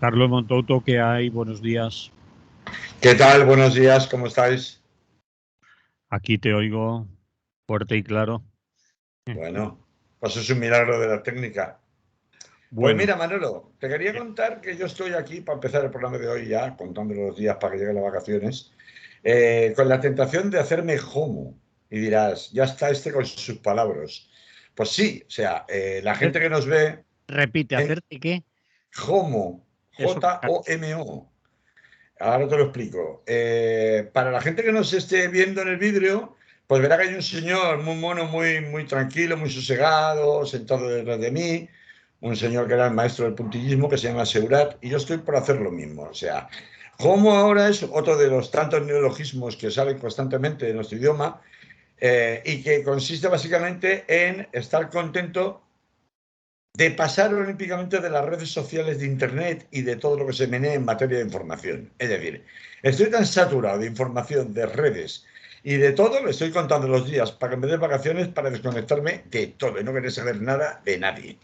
Carlos Montouto, ¿qué hay? Buenos días. ¿Qué tal? Buenos días, ¿cómo estáis? Aquí te oigo fuerte y claro. Bueno, pues es un milagro de la técnica. Pues Bueno, mira, Manolo, te quería contar que yo estoy aquí para empezar el programa de hoy ya, contando los días para que lleguen las vacaciones, con la tentación de hacerme homo. Y dirás, ya está este con sus palabras. Pues sí, o sea, la gente que nos ve repite, en ¿hacerte qué? homo, Eso. J-O-M-O. Ahora te lo explico. Para la gente que nos esté viendo en el vidrio, pues verá que hay un señor muy mono, muy tranquilo, muy sosegado, sentado detrás de mí, un señor que era el maestro del puntillismo, que se llama Seurat, y yo estoy por hacer lo mismo. O sea, como ahora es otro de los tantos neologismos que salen constantemente de nuestro idioma, y que consiste básicamente en estar contento de pasar olímpicamente de las redes sociales de Internet y de todo lo que se menee en materia de información. Es decir, estoy tan saturado de información, de redes y de todo, le estoy contando los días para que me dé vacaciones para desconectarme de todo y no querer saber nada de nadie.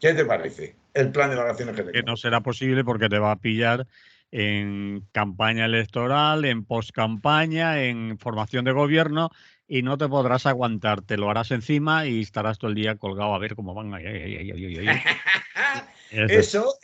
¿Qué te parece el plan de vacaciones que Que tengo? no será posible porque te va a pillar en campaña electoral, en postcampaña, en formación de gobierno y no te podrás aguantar. Te lo harás encima y estarás todo el día colgado a ver cómo van. Ay, ay, ay, ay, ay, ay. Eso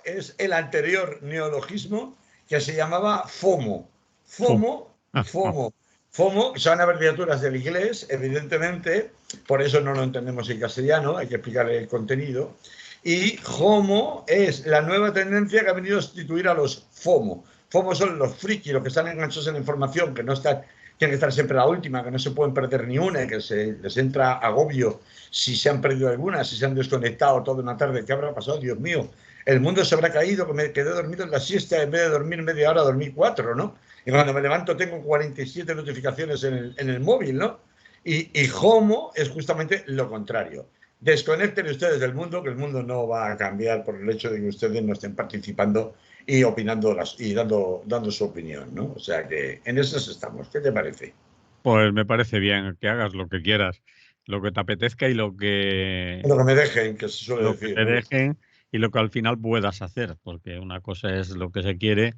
es el anterior neologismo que se llamaba FOMO. Fum. FOMO, FOMO. FOMO, que son abreviaturas del inglés, evidentemente, por eso no lo entendemos en castellano, hay que explicar el contenido. Y HOMO es la nueva tendencia que ha venido a sustituir a los FOMO. FOMO son los frikis, los que están enganchados en la información, que no están, tienen que estar siempre a la última, que no se pueden perder ni una, y que se les entra agobio si se han perdido algunas, si se han desconectado toda una tarde. ¿Qué habrá pasado? Dios mío, el mundo se habrá caído, que me quedé dormido en la siesta, en vez de dormir media hora, dormí 4, ¿no? Y cuando me levanto tengo 47 notificaciones en el móvil, ¿no? Y Homo es justamente lo contrario. Desconecten ustedes del mundo, que el mundo no va a cambiar por el hecho de que ustedes no estén participando y opinando y dando su opinión, ¿no? O sea que en eso estamos. ¿Qué te parece? Pues me parece bien que hagas lo que quieras, lo que te apetezca y Lo que me dejen, que se suele lo que decir, te ¿no? dejen y lo que al final puedas hacer, porque una cosa es lo que se quiere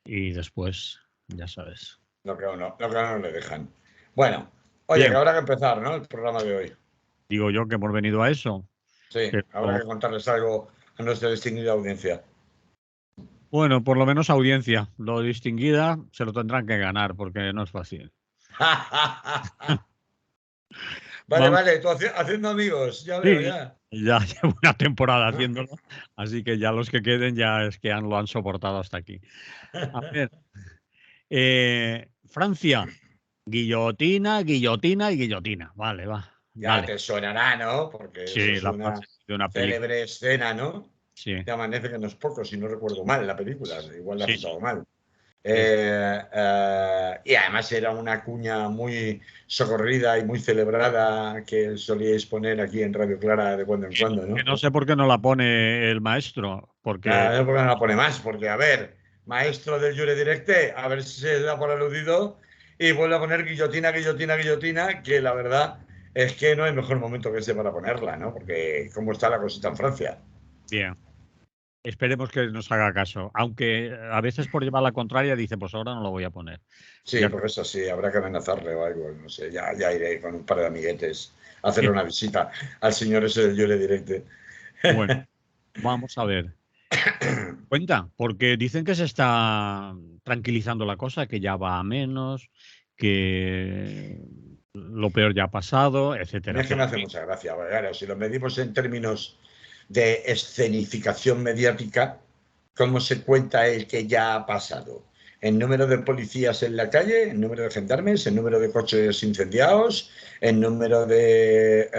y después, ya sabes. Lo que a uno le dejan. Bueno, oye, que Bien, habrá que empezar, ¿no? El programa de hoy. digo yo que hemos venido a eso. Sí, habrá Pero, que contarles algo a nuestra distinguida audiencia. bueno, por lo menos audiencia, lo distinguida se lo tendrán que ganar porque no es fácil. Vale, Vamos, vale, tú haciendo amigos, ya veo, sí, ya. ya llevo una temporada haciéndolo, así que ya los que queden ya es que lo han soportado hasta aquí. A ver, Francia, guillotina, guillotina y guillotina. Vale, va, Ya dale. te sonará, ¿no? Porque eso Sí, es la una frase de una película. célebre escena, ¿no? Sí, De Amanece que no es poco, si no recuerdo mal la película, igual la he sí, sí. apuntado mal. Es, Y además era una cuña muy socorrida y muy celebrada que solíais poner aquí en Radio Clara de cuando en cuando, que ¿no? no sé por qué no la pone el maestro, porque Nada, ¿por qué no la pone más? Porque, a ver, maestro del Jure Directe, a ver si se da por aludido y vuelve a poner guillotina, guillotina, guillotina, que la verdad es que no hay mejor momento que ese para ponerla, ¿no? Porque cómo está la cosita en Francia. bien. Esperemos que nos haga caso. Aunque a veces por llevar la contraria dice, pues ahora no lo voy a poner. Sí, Ya, porque eso sí, habrá que amenazarle o algo, no sé, ya iré con un par de amiguetes a hacerle una visita al señor ese del Jure Directe. bueno, vamos a ver. Cuenta, porque dicen que se está tranquilizando la cosa, que ya va a menos, que lo peor ya ha pasado, A etcétera, mí es que me etcétera. hace mucha gracia. Claro, si lo medimos en términos de escenificación mediática, ¿cómo se cuenta el que ya ha pasado? El número de policías en la calle, el número de gendarmes, el número de coches incendiados, el número de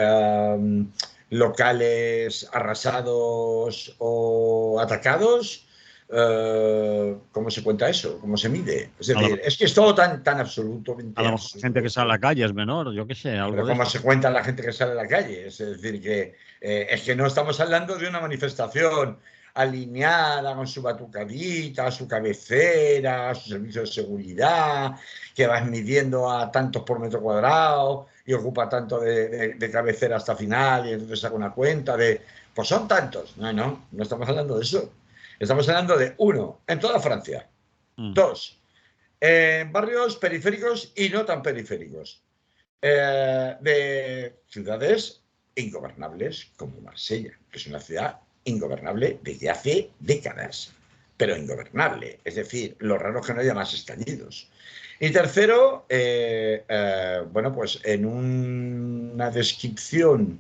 locales arrasados o atacados. ¿Cómo se cuenta eso? ¿Cómo se mide? Es A lo, decir, es que es todo tan a absolutamente lo mejor la gente absurdo que sale a esto. la calle es menor, yo qué sé, algo Pero de ¿cómo eso. se cuenta la gente que sale a la calle? Es decir, que es que no estamos hablando de una manifestación alineada con su batucadita, su cabecera, su servicio de seguridad, que vas midiendo a tantos por metro cuadrado y ocupa tanto de cabecera hasta final y entonces saca una cuenta de, pues son tantos. No estamos hablando de eso. Estamos hablando de 1, en toda Francia. 2, barrios periféricos y no tan periféricos. De ciudades ingobernables como Marsella, que es una ciudad ingobernable desde hace décadas, pero ingobernable. Es decir, lo raro es que no haya más estallidos. Y tercero, bueno, pues en una descripción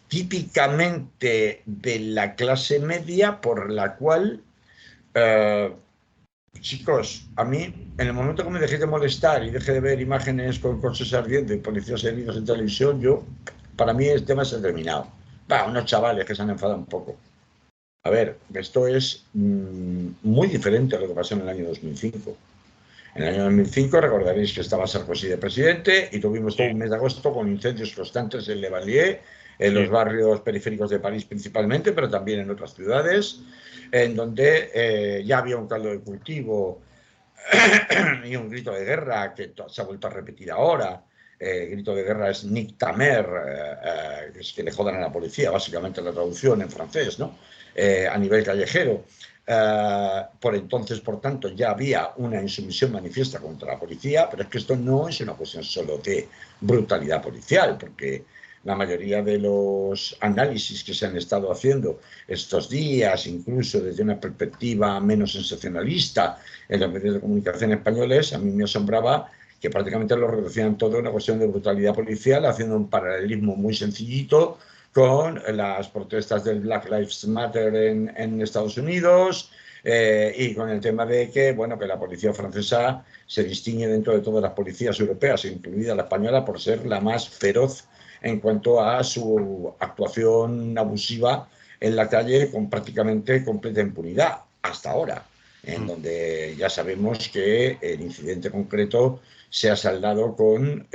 típicamente de la clase media, por la cual, chicos, a mí, en el momento que me dejé de molestar y dejé de ver imágenes con coches ardiendo y policías heridos en televisión, para mí el tema se ha terminado. Unos chavales que se han enfadado un poco. A ver, esto es muy diferente a lo que pasó en el año 2005. En el año 2005 recordaréis que estaba Sarkozy de presidente y tuvimos todo un mes de agosto con incendios constantes en Le Vallier, en los barrios periféricos de París principalmente, pero también en otras ciudades, en donde ya había un caldo de cultivo y un grito de guerra que se ha vuelto a repetir ahora. El grito de guerra es Nick Tamer, es que le jodan a la policía, básicamente la traducción en francés, ¿no? A nivel callejero. Por entonces, por tanto, ya había una insumisión manifiesta contra la policía, pero es que esto no es una cuestión solo de brutalidad policial, porque la mayoría de los análisis que se han estado haciendo estos días, incluso desde una perspectiva menos sensacionalista en los medios de comunicación españoles, a mí me asombraba que prácticamente lo reducían todo a una cuestión de brutalidad policial, haciendo un paralelismo muy sencillito con las protestas del Black Lives Matter en Estados Unidos, y con el tema de que, bueno, que la policía francesa se distingue dentro de todas las policías europeas, incluida la española, por ser la más feroz en cuanto a su actuación abusiva en la calle con prácticamente completa impunidad, hasta ahora, en donde ya sabemos que el incidente concreto se ha saldado con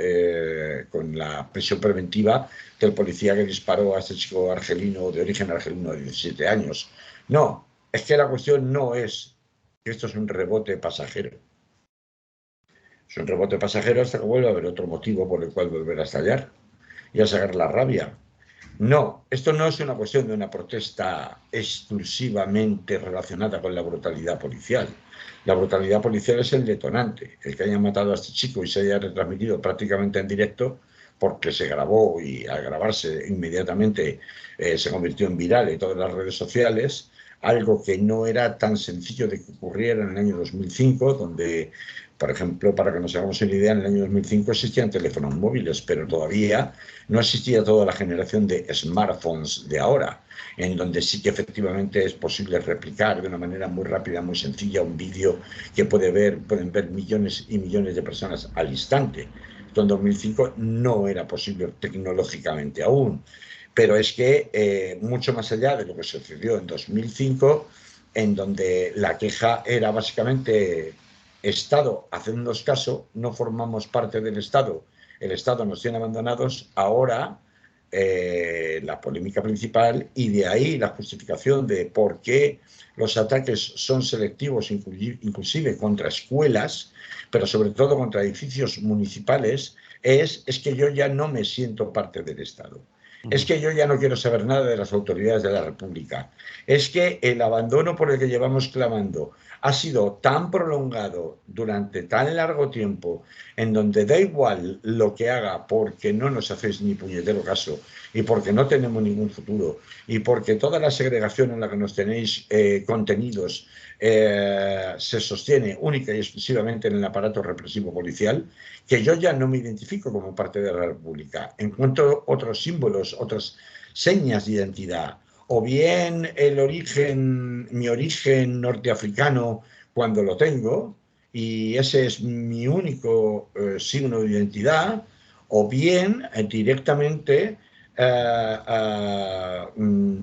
la prisión preventiva del policía que disparó a este chico argelino, de origen argelino de 17 años. No, es que la cuestión no es que esto es un rebote pasajero. Es un rebote pasajero hasta que vuelva a haber otro motivo por el cual volver a estallar y a sacar la rabia. No, esto no es una cuestión de una protesta exclusivamente relacionada con la brutalidad policial. La brutalidad policial es el detonante. El que hayan matado a este chico y se haya retransmitido prácticamente en directo, porque se grabó y al grabarse inmediatamente se convirtió en viral en todas las redes sociales, algo que no era tan sencillo de que ocurriera en el año 2005, donde, por ejemplo, para que nos hagamos una idea, en el año 2005 existían teléfonos móviles, pero todavía no existía toda la generación de smartphones de ahora, en donde sí que efectivamente es posible replicar de una manera muy rápida, muy sencilla, un vídeo que pueden ver millones y millones de personas al instante. Esto en 2005 no era posible tecnológicamente aún. Pero es que mucho más allá de lo que sucedió en 2005, en donde la queja era básicamente Estado, hacednos caso, no formamos parte del Estado, el Estado nos tiene abandonados, ahora la polémica principal y de ahí la justificación de por qué los ataques son selectivos, inclusive contra escuelas, pero sobre todo contra edificios municipales, es que yo ya no me siento parte del Estado. Es que yo ya no quiero saber nada de las autoridades de la República. Es que el abandono por el que llevamos clamando ha sido tan prolongado durante tan largo tiempo, en donde da igual lo que haga porque no nos hacéis ni puñetero caso y porque no tenemos ningún futuro y porque toda la segregación en la que nos tenéis contenidos se sostiene única y exclusivamente en el aparato represivo policial, que yo ya no me identifico como parte de la República. Encuentro otros símbolos, otras señas de identidad, o bien mi origen norteafricano cuando lo tengo, y ese es mi único signo de identidad, o bien directamente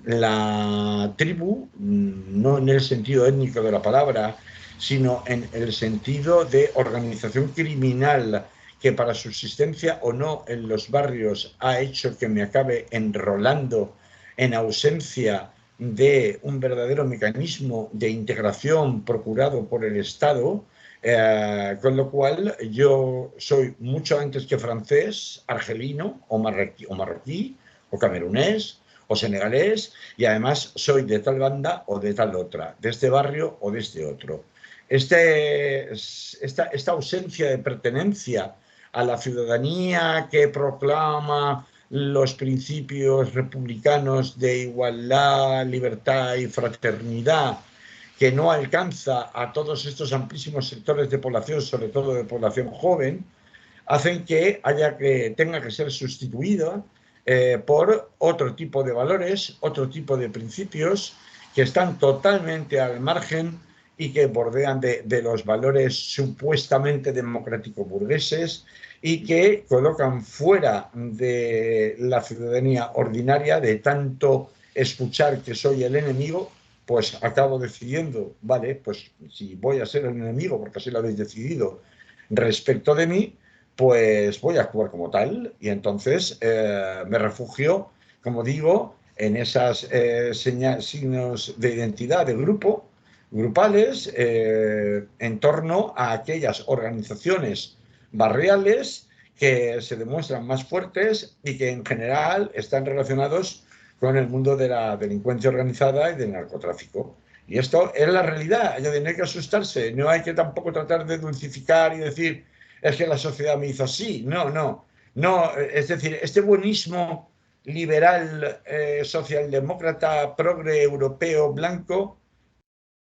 la tribu, no en el sentido étnico de la palabra, sino en el sentido de organización criminal que para subsistencia o no en los barrios ha hecho que me acabe enrolando en ausencia de un verdadero mecanismo de integración procurado por el Estado, con lo cual yo soy mucho antes que francés, argelino o marroquí o camerunés o senegalés, y además soy de tal banda o de tal otra, de este barrio o de este otro. Esta ausencia de pertenencia a la ciudadanía que proclama los principios republicanos de igualdad, libertad y fraternidad, que no alcanza a todos estos amplísimos sectores de población, sobre todo de población joven, hacen que tenga que ser sustituida por otro tipo de valores, otro tipo de principios que están totalmente al margen y que bordean de los valores supuestamente democráticos burgueses y que colocan fuera de la ciudadanía ordinaria. De tanto escuchar que soy el enemigo, pues acabo decidiendo, vale, pues si voy a ser el enemigo, porque así lo habéis decidido respecto de mí, pues voy a actuar como tal. Y entonces me refugio, como digo, en esas signos de identidad de grupo, grupales, en torno a aquellas organizaciones barriales que se demuestran más fuertes y que en general están relacionados con el mundo de la delincuencia organizada y del narcotráfico. Y esto es la realidad, no hay que asustarse, no hay que tampoco tratar de dulcificar y decir, es que la sociedad me hizo así. No, no, no, es decir, este buenismo liberal, socialdemócrata, progre, europeo, blanco,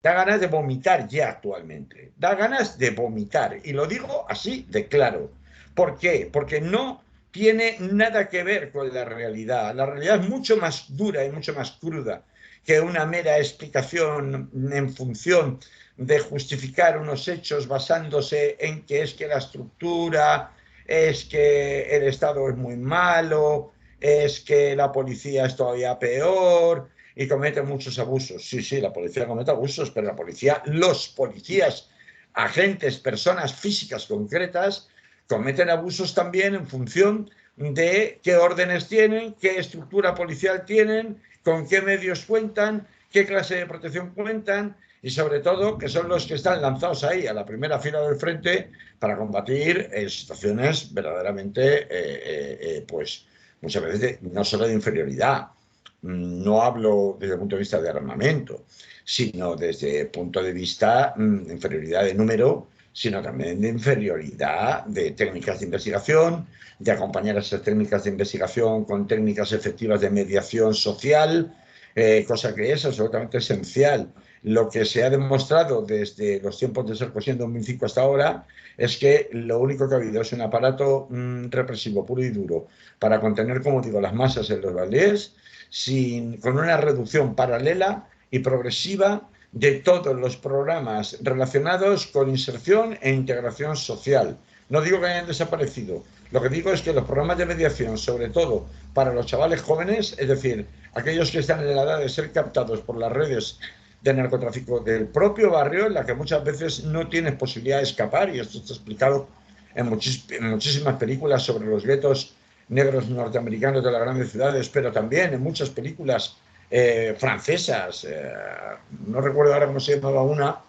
da ganas de vomitar ya actualmente. Da ganas de vomitar. Y lo digo así de claro. ¿Por qué? Porque no tiene nada que ver con la realidad. La realidad es mucho más dura y mucho más cruda que una mera explicación en función de justificar unos hechos basándose en que es que la estructura, es que el Estado es muy malo, es que la policía es todavía peor, y comete muchos abusos. Sí, sí, la policía comete abusos, pero la policía, los policías, agentes, personas físicas concretas, cometen abusos también en función de qué órdenes tienen, qué estructura policial tienen, con qué medios cuentan, qué clase de protección cuentan y sobre todo que son los que están lanzados ahí a la primera fila del frente para combatir situaciones verdaderamente, pues muchas veces no solo de inferioridad. No hablo desde el punto de vista de armamento, sino desde el punto de vista de inferioridad de número, sino también de inferioridad de técnicas de investigación, de acompañar esas técnicas de investigación con técnicas efectivas de mediación social, cosa que es absolutamente esencial. Lo que se ha demostrado desde los tiempos de Sarkozy en 2005 hasta ahora es que lo único que ha habido es un aparato represivo puro y duro para contener, como digo, las masas en los valles, con una reducción paralela y progresiva de todos los programas relacionados con inserción e integración social. No digo que hayan desaparecido, lo que digo es que los programas de mediación, sobre todo para los chavales jóvenes, es decir, aquellos que están en la edad de ser captados por las redes de narcotráfico del propio barrio, en la que muchas veces no tienes posibilidad de escapar, y esto está explicado en muchísimas películas sobre los guetos negros norteamericanos de las grandes ciudades, pero también en muchas películas francesas. No recuerdo ahora cómo se llamaba una,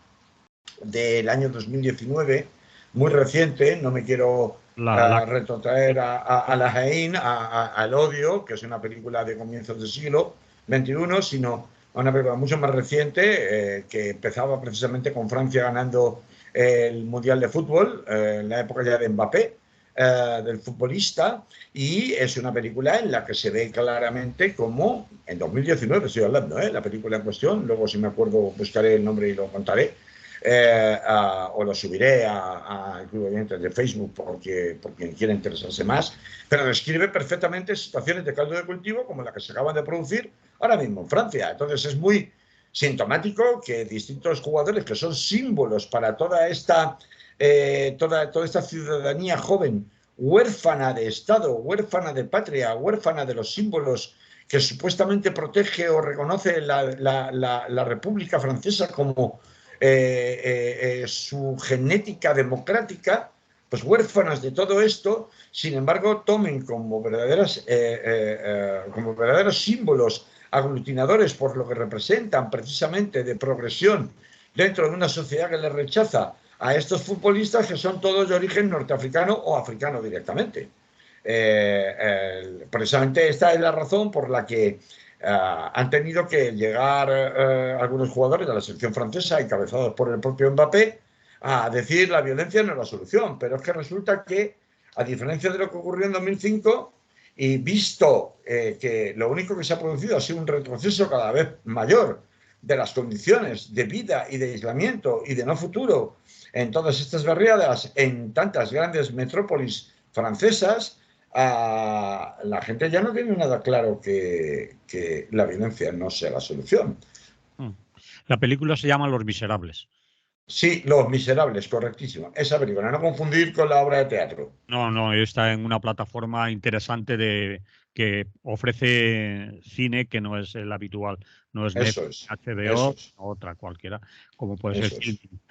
del año 2019, muy reciente. No me quiero retrotraer a La Haine, al odio, que es una película de comienzos del siglo XXI, sino a una película mucho más reciente, que empezaba precisamente con Francia ganando el Mundial de Fútbol, en la época ya de Mbappé, del futbolista, y es una película en la que se ve claramente como, en 2019 estoy hablando, la película en cuestión, luego si me acuerdo buscaré el nombre y lo contaré, o lo subiré al Club de Oyentes de Facebook por quien quiera interesarse más, pero describe perfectamente situaciones de caldo de cultivo como la que se acaba de producir ahora mismo en Francia. Entonces es muy sintomático que distintos jugadores que son símbolos para toda esta ciudadanía joven, huérfana de Estado, huérfana de patria, huérfana de los símbolos que supuestamente protege o reconoce la República Francesa como su genética democrática, pues huérfanas de todo esto, sin embargo, tomen como verdaderos símbolos aglutinadores por lo que representan precisamente de progresión dentro de una sociedad que les rechaza a estos futbolistas que son todos de origen norteafricano o africano directamente. Precisamente esta es la razón por la que Han tenido que llegar algunos jugadores de la selección francesa, encabezados por el propio Mbappé, a decir la violencia no es la solución. Pero es que resulta que, a diferencia de lo que ocurrió en 2005, y visto que lo único que se ha producido ha sido un retroceso cada vez mayor de las condiciones de vida y de aislamiento y de no futuro en todas estas barriadas, en tantas grandes metrópolis francesas, la gente ya no tiene nada claro que la violencia no sea la solución. La película se llama Los Miserables. Sí, Los Miserables, correctísimo. Esa película, no confundir con la obra de teatro. No, está en una plataforma interesante que ofrece cine que no es el habitual. No es Eso Netflix, es, eso HBO, es, otra cualquiera, como puede ser eso Filmin. es.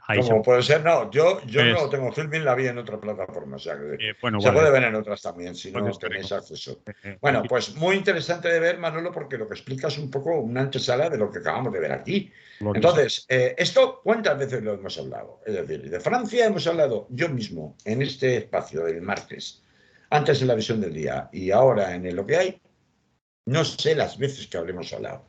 Ahí se Como puede ser, no, yo no lo pues, tengo Filmin, la vi en otra plataforma, o sea que bueno, se vale, puede ver en otras también, si puedes no ver, tenéis acceso. el Bueno, pues muy interesante de ver, Manolo, porque lo que explica es un poco una antesala de lo que acabamos de ver aquí. Los Miserables. Entonces, esto, ¿cuántas veces lo hemos hablado? Es decir, de Francia hemos hablado yo mismo en este espacio del martes, antes en la visión del día y ahora en Lo que hay, no sé las veces que habremos hablado.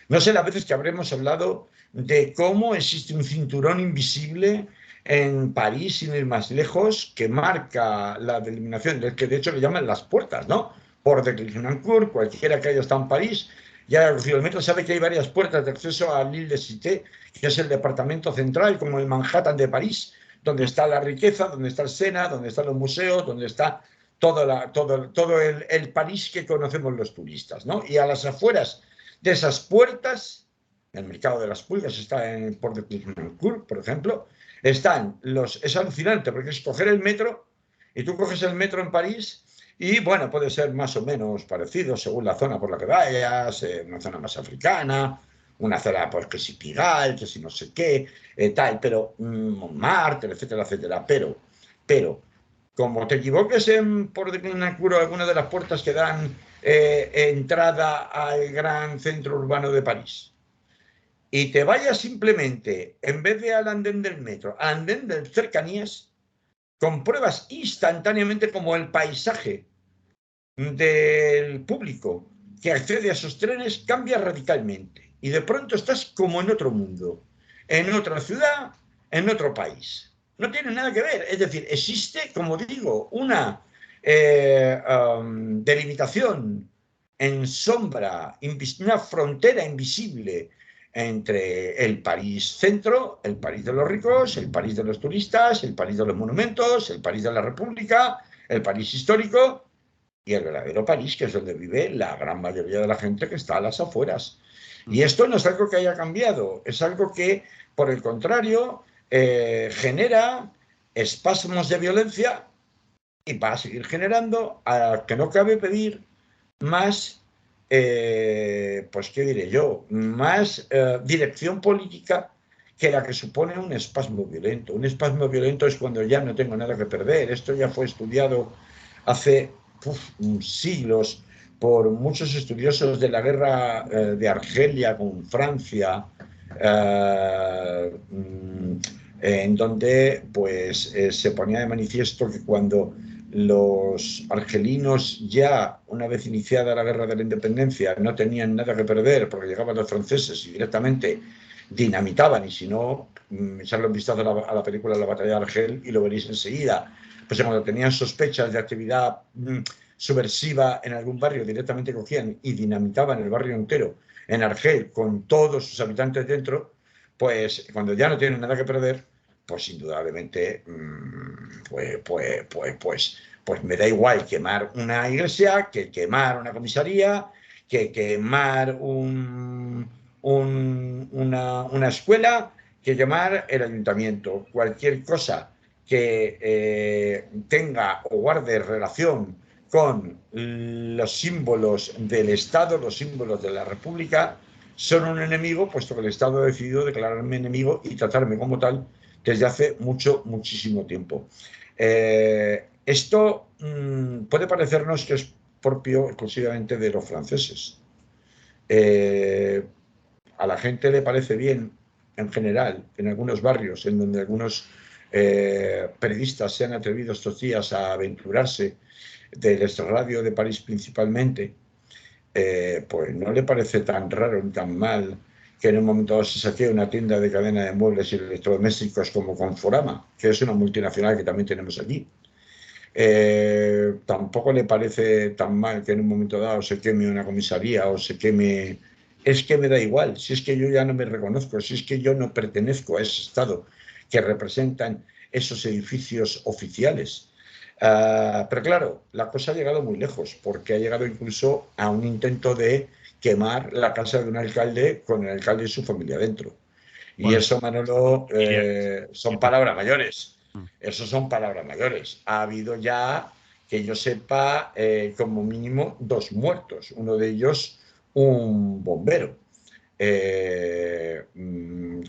No sé las veces que habremos hablado de cómo existe un cinturón invisible en París, sin ir más lejos, que marca la delimitación, del que de hecho le llaman las puertas, ¿no? Por de Clignancourt, cualquiera que haya estado en París, ya ha reducido el metro, sabe que hay varias puertas de acceso a l'Île de Cité, que es el departamento central, como el Manhattan de París, donde está la riqueza, donde está el Sena, donde están los museos, donde está todo el París que conocemos los turistas, ¿no? Y a las afueras de esas puertas, el mercado de las pulgas está en Port de Clignancourt, por ejemplo, están es alucinante porque es coger el metro y tú coges el metro en París y bueno, puede ser más o menos parecido según la zona por la que vayas, una zona más africana, una zona pues que si Pigalle, que si no sé qué, tal, pero Montmartre, etcétera, etcétera, pero como te equivoques por Clignancourt o alguna de las puertas que dan entrada al gran centro urbano de París y te vayas simplemente, en vez de al andén del metro, al andén de cercanías, compruebas instantáneamente como el paisaje del público que accede a esos trenes cambia radicalmente. Y de pronto estás como en otro mundo, en otra ciudad, en otro país. No tiene nada que ver. Es decir, existe, como digo, una delimitación en sombra, una frontera invisible entre el París centro, el París de los ricos, el París de los turistas, el París de los monumentos, el París de la República, el París histórico y el verdadero París, que es donde vive la gran mayoría de la gente que está a las afueras. Y esto no es algo que haya cambiado, es algo que, por el contrario, genera espasmos de violencia y va a seguir generando, a que no cabe pedir más, pues qué diré yo, más dirección política que la que supone un espasmo violento. Un espasmo violento es cuando ya no tengo nada que perder. Esto ya fue estudiado hace siglos por muchos estudiosos de la guerra de Argelia con Francia, en donde pues se ponía de manifiesto que cuando los argelinos ya, una vez iniciada la guerra de la independencia, no tenían nada que perder porque llegaban los franceses y directamente dinamitaban, y si no, echarle un vistazo a la película La batalla de Argel y lo veréis enseguida. Pues cuando tenían sospechas de actividad subversiva en algún barrio, directamente cogían y dinamitaban el barrio entero en Argel con todos sus habitantes dentro, pues cuando ya no tienen nada que perder, pues indudablemente, pues me da igual quemar una iglesia que quemar una comisaría, que quemar una escuela, que quemar el ayuntamiento. Cualquier cosa que tenga o guarde relación con los símbolos del Estado, los símbolos de la República, son un enemigo, puesto que el Estado ha decidido declararme enemigo y tratarme como tal desde hace muchísimo tiempo. Esto puede parecernos que es propio exclusivamente de los franceses. A la gente le parece bien, en general, en algunos barrios, en donde algunos periodistas se han atrevido estos días a aventurarse del extrarradio de París principalmente, pues no le parece tan raro ni tan mal que en un momento dado se saquee una tienda de cadena de muebles y electrodomésticos como Conforama, que es una multinacional que también tenemos aquí. Tampoco le parece tan mal que en un momento dado se queme una comisaría o se queme... Es que me da igual, si es que yo ya no me reconozco, si es que yo no pertenezco a ese Estado que representan esos edificios oficiales. Pero claro, la cosa ha llegado muy lejos, porque ha llegado incluso a un intento de quemar la casa de un alcalde con el alcalde y su familia dentro. Y Bueno, eso, Manolo, son y- palabras mayores. mm. Eso son palabras mayores. Ha habido ya, que yo sepa, como mínimo 2 muertos. Uno de ellos, un bombero,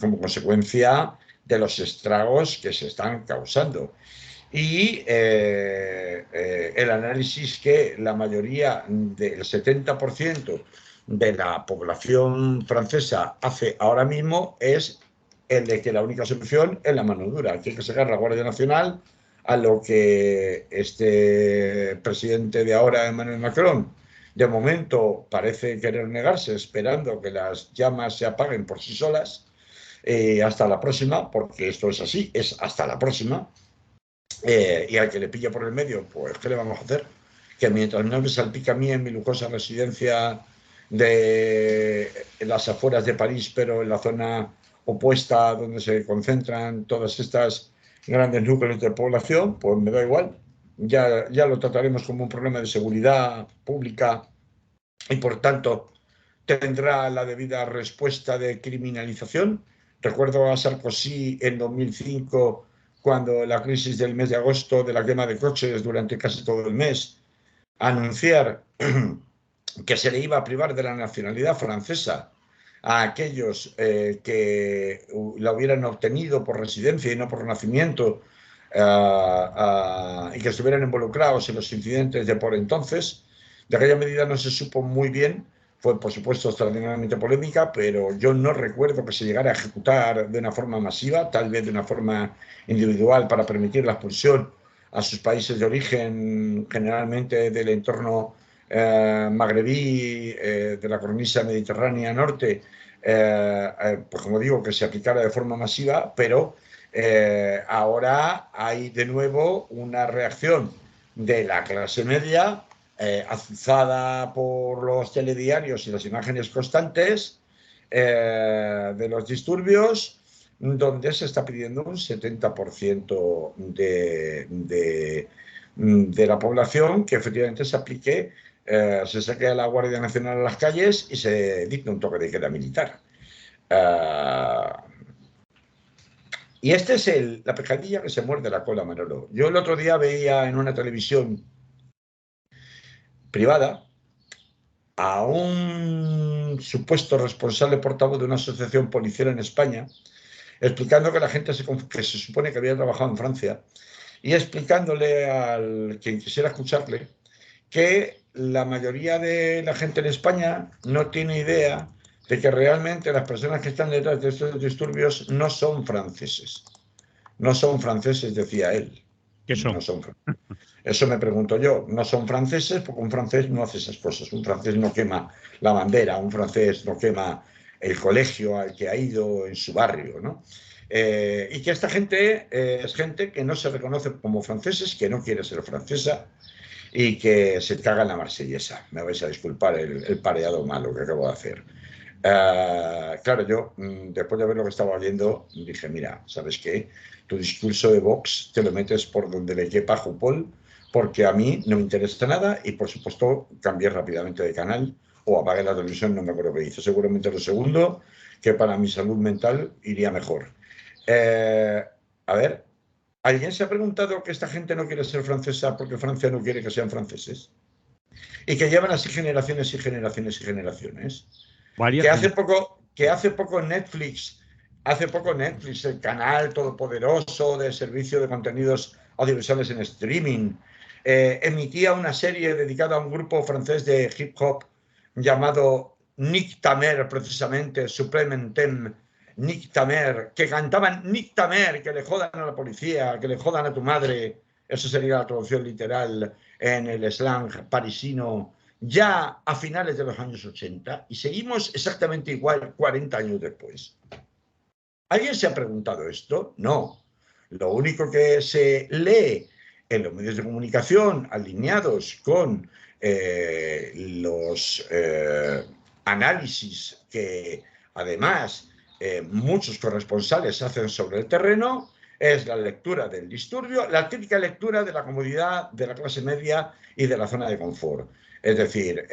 como consecuencia de los estragos que se están causando. Y el análisis que la mayoría del 70% de la población francesa hace ahora mismo es el de que la única solución es la mano dura, que hay que sacar la Guardia Nacional, a lo que este presidente de ahora, Emmanuel Macron, de momento parece querer negarse, esperando que las llamas se apaguen por sí solas. Hasta la próxima, porque esto es así, es hasta la próxima. Y al que le pilla por el medio, pues ¿qué le vamos a hacer? Que mientras no me salpica a mí en mi lujosa residencia de las afueras de París, pero en la zona opuesta donde se concentran todas estas grandes núcleos de población, pues me da igual. Ya lo trataremos como un problema de seguridad pública y por tanto tendrá la debida respuesta de criminalización. Recuerdo a Sarkozy en 2005, cuando la crisis del mes de agosto de la quema de coches durante casi todo el mes, anunciar que se le iba a privar de la nacionalidad francesa a aquellos que la hubieran obtenido por residencia y no por nacimiento, y que estuvieran involucrados en los incidentes de por entonces. De aquella medida no se supo muy bien, fue por supuesto extraordinariamente polémica, pero yo no recuerdo que se llegara a ejecutar de una forma masiva, tal vez de una forma individual para permitir la expulsión a sus países de origen, generalmente del entorno magrebí, de la cornisa mediterránea norte, pues como digo, que se aplicara de forma masiva, pero ahora hay de nuevo una reacción de la clase media, azuzada por los telediarios y las imágenes constantes de los disturbios, donde se está pidiendo un 70% de la población que efectivamente se aplique, se saque a la Guardia Nacional a las calles y se dicte un toque de queda militar. Y esta es la pescadilla que se muerde la cola, Manolo. Yo el otro día veía en una televisión privada a un supuesto responsable portavoz de una asociación policial en España, explicando que la gente que se supone que había trabajado en Francia, y explicándole al quien quisiera escucharle que la mayoría de la gente en España no tiene idea de que realmente las personas que están detrás de estos disturbios no son franceses. No son franceses, decía él. ¿Qué No son? son franceses. Eso me pregunto yo. No son franceses porque un francés no hace esas cosas. Un francés no quema la bandera, un francés no quema el colegio al que ha ido en su barrio, ¿no? Y que esta gente es gente que no se reconoce como franceses, que no quiere ser francesa y que se caga en la marsellesa. Me vais a disculpar el pareado malo que acabo de hacer. Claro, yo después de ver lo que estaba oyendo, dije, mira, ¿sabes qué? Tu discurso de Vox te lo metes por donde le quepa Jupol, porque a mí no me interesa nada y por supuesto cambié rápidamente de canal o apagué la televisión, no me acuerdo qué hice. Seguramente lo segundo, que para mi salud mental iría mejor. Eh, a ver, ¿alguien se ha preguntado que esta gente no quiere ser francesa porque Francia no quiere que sean franceses? Y que llevan así generaciones y generaciones y generaciones. Varias Que hace generaciones. poco, que hace poco Netflix, el canal todopoderoso de servicio de contenidos audiovisuales en streaming, emitía una serie dedicada a un grupo francés de hip hop llamado Nick Tamer, precisamente, Suplementem, Nick Tamer, que cantaban Nick Tamer, que le jodan a la policía, que le jodan a tu madre. Eso sería la traducción literal en el slang parisino ya a finales de los años 80 y seguimos exactamente igual 40 años después. ¿Alguien se ha preguntado esto? No. Lo único que se lee en los medios de comunicación alineados con los análisis que además muchos corresponsales hacen sobre el terreno es la lectura del disturbio, la típica lectura de la comodidad de la clase media y de la zona de confort. Es decir,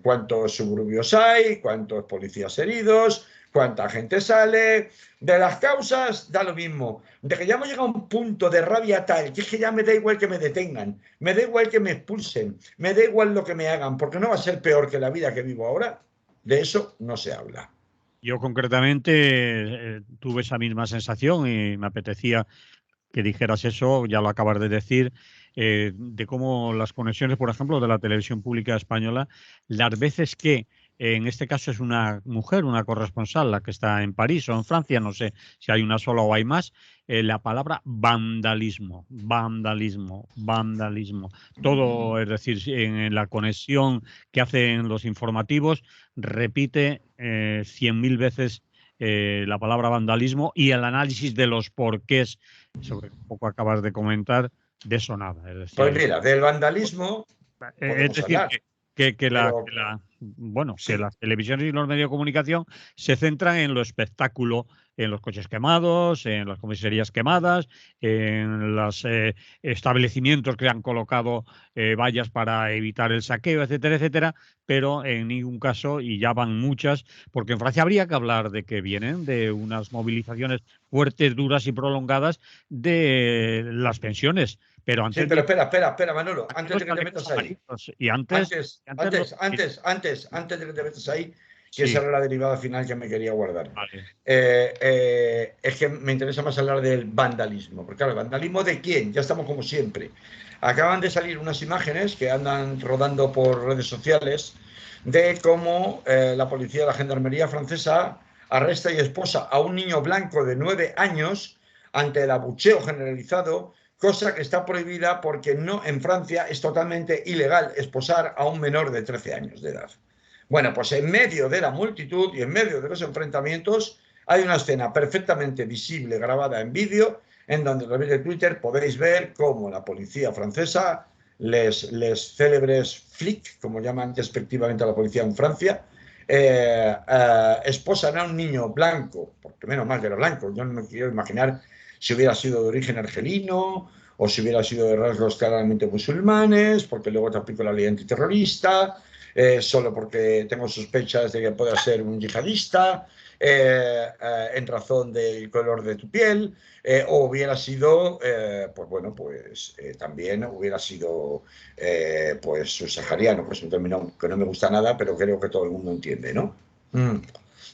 cuántos suburbios hay, cuántos policías heridos, cuánta gente sale. De las causas da lo mismo. De que ya hemos llegado a un punto de rabia tal que es que ya me da igual que me detengan, me da igual que me expulsen, me da igual lo que me hagan, porque no va a ser peor que la vida que vivo ahora. De eso no se habla. Yo concretamente tuve esa misma sensación y me apetecía que dijeras eso, ya lo acabas de decir, de cómo las conexiones, por ejemplo, de la televisión pública española, las veces que, en este caso es una mujer, una corresponsal, la que está en París o en Francia, no sé si hay una sola o hay más, la palabra vandalismo, vandalismo, vandalismo. Todo, es decir, en la conexión que hacen los informativos, repite 100.000 veces la palabra vandalismo y el análisis de los porqués, eso que un poco acabas de comentar, de eso nada. Es Pues decir, mira, del vandalismo es podemos decir hablar, pero bueno, que sí. las televisiones y los medios de comunicación se centran en lo espectáculo, en los coches quemados, en las comisarías quemadas, en los establecimientos que han colocado vallas para evitar el saqueo, etcétera, etcétera, pero en ningún caso, y ya van muchas, porque en Francia habría que hablar de que vienen de unas movilizaciones fuertes, duras y prolongadas de las pensiones. Pero Sí, antes pero de espera, Manolo, antes los de que te chalecos metas ahí, amarillos. Y antes los... antes de que te metas ahí, que esa Sí, era la derivada final que me quería guardar. vale. Es que me interesa más hablar del vandalismo, porque claro, ¿el vandalismo de quién? Ya estamos como siempre. Acaban de salir unas imágenes que andan rodando por redes sociales de cómo la policía de la gendarmería francesa arresta y esposa a un niño blanco de 9 años ante el abucheo generalizado, cosa que está prohibida porque no, en Francia es totalmente ilegal esposar a un menor de 13 años de edad. Bueno, pues en medio de la multitud y en medio de los enfrentamientos hay una escena perfectamente visible grabada en vídeo en donde a través de Twitter podéis ver cómo la policía francesa, les célebres flics, como llaman despectivamente a la policía en Francia, esposan a un niño blanco, porque menos mal que era blanco, yo no me quiero imaginar si hubiera sido de origen argelino o si hubiera sido de rasgos claramente musulmanes, porque luego te aplico la ley antiterrorista, solo porque tengo sospechas de que pueda ser un yihadista, en razón del color de tu piel, o hubiera sido, pues bueno, pues también hubiera sido, pues subsahariano, pues un término que no me gusta nada, pero creo que todo el mundo entiende, ¿no? Mm.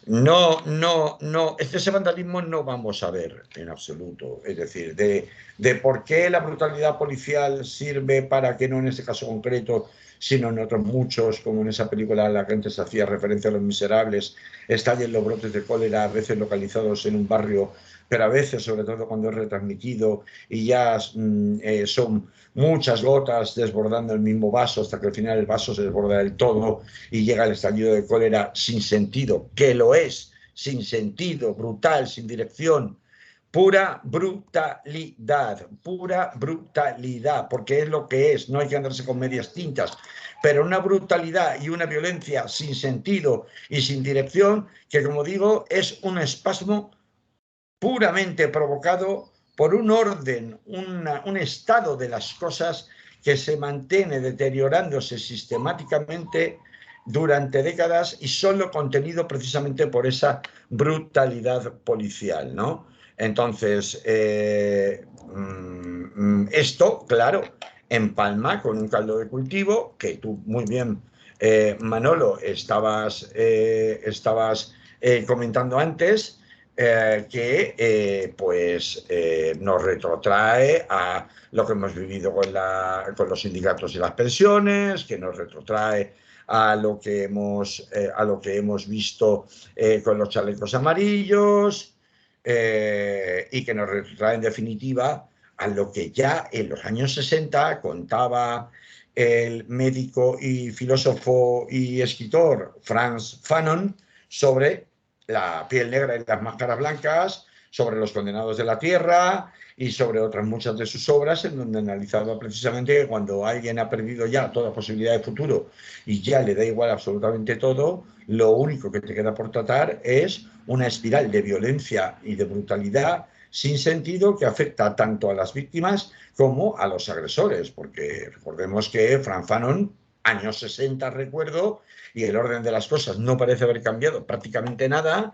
No, ese vandalismo no vamos a ver en absoluto. Es decir, de por qué la brutalidad policial sirve para que no en este caso concreto, sino en otros muchos, como en esa película a la que antes hacía referencia a Los Miserables, estallen los brotes de cólera, a veces localizados en un barrio, pero a veces, sobre todo cuando es retransmitido y ya son muchas gotas desbordando el mismo vaso hasta que al final el vaso se desborda del todo y llega el estallido de cólera sin sentido, que lo es, sin sentido, brutal, sin dirección, pura brutalidad, porque es lo que es, no hay que andarse con medias tintas, pero una brutalidad y una violencia sin sentido y sin dirección, que como digo, es un espasmo puramente provocado por un orden, un estado de las cosas que se mantiene deteriorándose sistemáticamente durante décadas y solo contenido precisamente por esa brutalidad policial, ¿no? Entonces, esto, claro, empalma con un caldo de cultivo que tú muy bien, Manolo, estabas comentando antes, que pues nos retrotrae a lo que hemos vivido con los sindicatos y las pensiones, que nos retrotrae a lo que hemos visto con los chalecos amarillos, y que nos retrotrae en definitiva a lo que ya en los años 60 contaba el médico y filósofo y escritor Frantz Fanon sobre la piel negra y las máscaras blancas, sobre los condenados de la tierra y sobre otras muchas de sus obras, en donde analizaba precisamente que cuando alguien ha perdido ya toda posibilidad de futuro y ya le da igual absolutamente todo, lo único que te queda por tratar es una espiral de violencia y de brutalidad sin sentido que afecta tanto a las víctimas como a los agresores, porque recordemos que Frantz Fanon, años 60 recuerdo, y el orden de las cosas no parece haber cambiado prácticamente nada,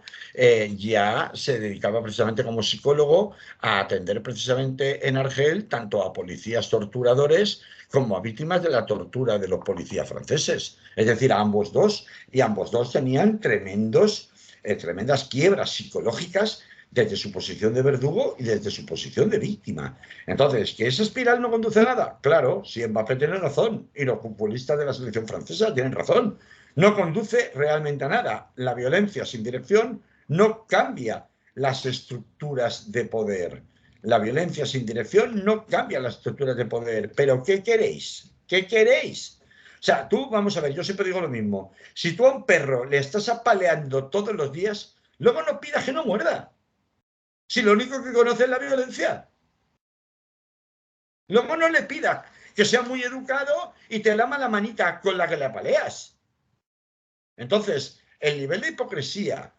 ya se dedicaba precisamente como psicólogo a atender precisamente en Argel tanto a policías torturadores como a víctimas de la tortura de los policías franceses, es decir, a ambos dos, y ambos dos tenían tremendas quiebras psicológicas desde su posición de verdugo y desde su posición de víctima. Entonces, ¿que esa espiral no conduce a nada? Claro, si Mbappé tiene razón y los futbolistas de la selección francesa tienen razón. No conduce realmente a nada. La violencia sin dirección no cambia las estructuras de poder. La violencia sin dirección no cambia las estructuras de poder. Pero ¿qué queréis? ¿Qué queréis? O sea, tú, vamos a ver, yo siempre digo lo mismo. Si tú a un perro le estás apaleando todos los días, luego no pidas que no muerda. Si lo único que conoce es la violencia. Luego no le pidas que sea muy educado y te lama la manita con la que le apaleas. Entonces, el nivel de hipocresía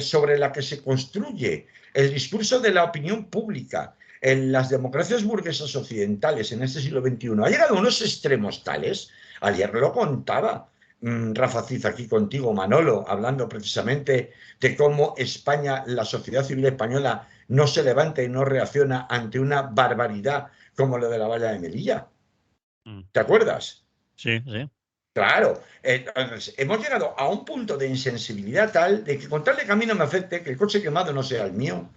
sobre la que se construye el discurso de la opinión pública en las democracias burguesas occidentales en este siglo XXI ha llegado a unos extremos tales. Ayer lo contaba Rafa Ciz aquí contigo, Manolo, hablando precisamente de cómo España, la sociedad civil española, no se levanta y no reacciona ante una barbaridad como lo de la valla de Melilla. ¿Te acuerdas? Sí, sí. Claro, entonces, hemos llegado a un punto de insensibilidad tal de que con tal de que a mí no me afecte, que el coche quemado no sea el mío,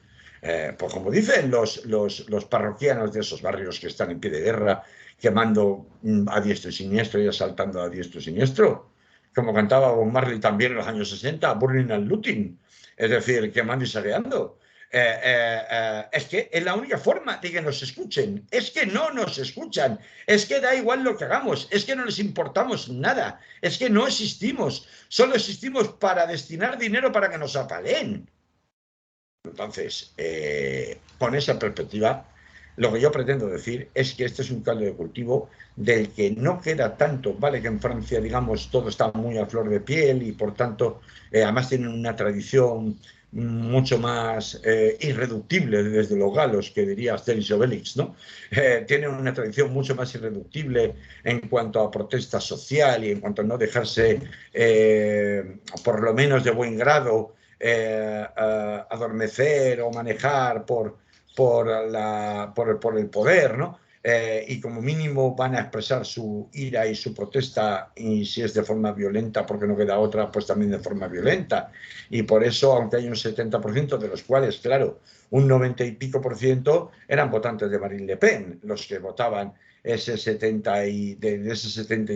pues como dicen los parroquianos de esos barrios que están en pie de guerra, quemando a diestro y siniestro y asaltando a diestro y siniestro, como cantaba Bob Marley también en los años 60, burning and looting, es decir, quemando y saqueando. Es que es la única forma de que nos escuchen, es que no nos escuchan, es que da igual lo que hagamos, es que no les importamos nada, es que no existimos, solo existimos para destinar dinero para que nos apaleen. Entonces, con esa perspectiva, lo que yo pretendo decir es que este es un caldo de cultivo del que no queda tanto, vale que en Francia, digamos, todo está muy a flor de piel y por tanto, además tienen una tradición mucho más irreductible desde los galos, que diría Asterix y Obelix, ¿no? Tienen una tradición mucho más irreductible en cuanto a protesta social y en cuanto a no dejarse, por lo menos de buen grado, adormecer o manejar por el poder, ¿no? Y como mínimo van a expresar su ira y su protesta, y si es de forma violenta, porque no queda otra, pues también de forma violenta. Y por eso, aunque hay un 70% de los cuales, claro, un 90 y pico por ciento eran votantes de Marine Le Pen, los que votaban de ese 70 y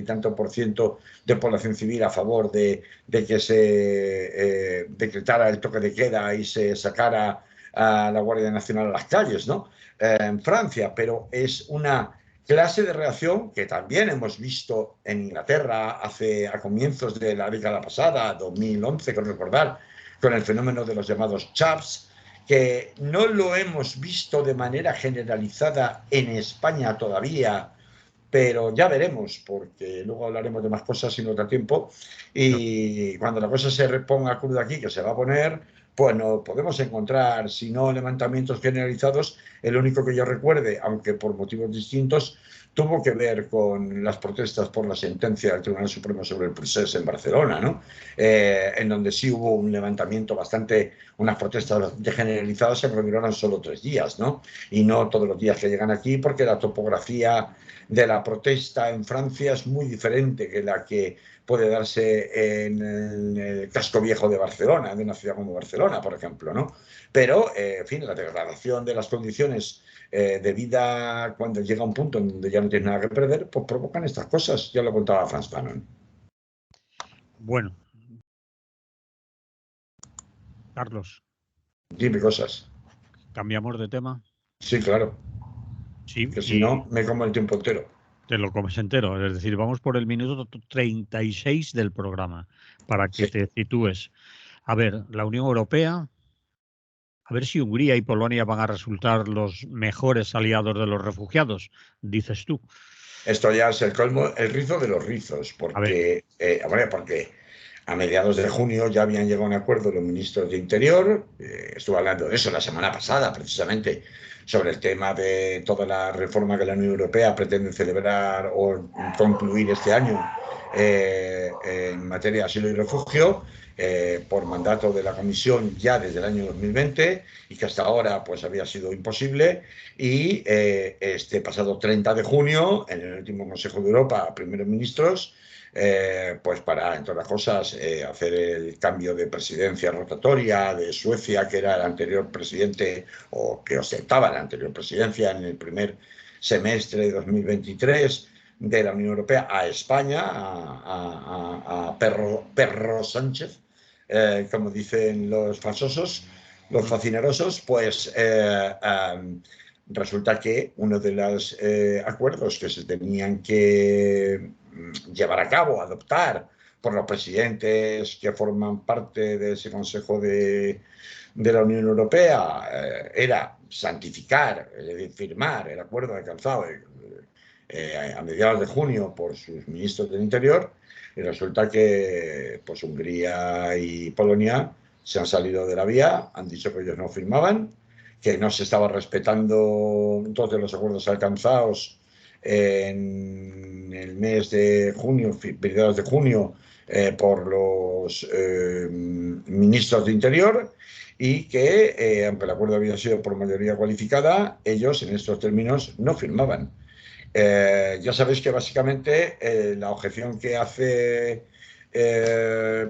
tanto por ciento de población civil a favor de que se decretara el toque de queda y se sacara a la Guardia Nacional a las calles, ¿no? En Francia, pero es una clase de reacción que también hemos visto en Inglaterra a comienzos de la década pasada, 2011, creo recordar, con el fenómeno de los llamados chaps, que no lo hemos visto de manera generalizada en España todavía, pero ya veremos, porque luego hablaremos de más cosas sin otro tiempo. Y cuando la cosa se ponga cruda aquí, que se va a poner, pues nos podemos encontrar, si no levantamientos generalizados, el único que yo recuerde, aunque por motivos distintos, tuvo que ver con las protestas por la sentencia del Tribunal Supremo sobre el procés en Barcelona, ¿no? En donde sí hubo un levantamiento bastante, unas protestas generalizadas que duraron solo 3 días, ¿no? Y no todos los días que llegan aquí, porque la topografía de la protesta en Francia es muy diferente que la que puede darse en el casco viejo de Barcelona, de una ciudad como Barcelona, por ejemplo, ¿no? Pero, en fin, la degradación de las condiciones de vida cuando llega a un punto en donde ya no tienes nada que perder, pues provocan estas cosas. Ya lo contaba Frantz Fanon. Bueno, Carlos, Dime cosas. cambiamos de tema. Sí, claro. Sí, Que si no, y me como el tiempo entero. te lo comes entero. Es decir, vamos por el minuto 36 del programa, para que Sí. te sitúes. A ver, la Unión Europea, a ver si Hungría y Polonia van a resultar los mejores aliados de los refugiados, dices tú. Esto ya es el colmo, el rizo de los rizos, A ver, porque a mediados de junio ya habían llegado a un acuerdo los ministros de Interior, estuve hablando de eso la semana pasada precisamente, sobre el tema de toda la reforma que la Unión Europea pretende celebrar o concluir este año en materia de asilo y refugio, por mandato de la Comisión ya desde el año 2020 y que hasta ahora pues había sido imposible. Y este pasado 30 de junio, en el último Consejo de Europa, primeros ministros, pues para, entre otras cosas, hacer el cambio de presidencia rotatoria de Suecia, que era el anterior presidente o que ostentaba la anterior presidencia en el primer semestre de 2023 de la Unión Europea, a España, a Perro Sánchez, como dicen los fachosos, los facinerosos, pues resulta que uno de los acuerdos que se tenían que llevar a cabo, adoptar por los presidentes que forman parte de ese Consejo de la Unión Europea, era santificar, es decir, firmar el acuerdo alcanzado a mediados de junio por sus ministros del Interior, y resulta que pues Hungría y Polonia se han salido de la vía, han dicho que ellos no firmaban, que no se estaba respetando dos de los acuerdos alcanzados en el mes de junio, mediados de junio, por los ministros de Interior, y que, aunque el acuerdo había sido por mayoría cualificada, ellos en estos términos no firmaban. Ya sabéis que básicamente la objeción que hace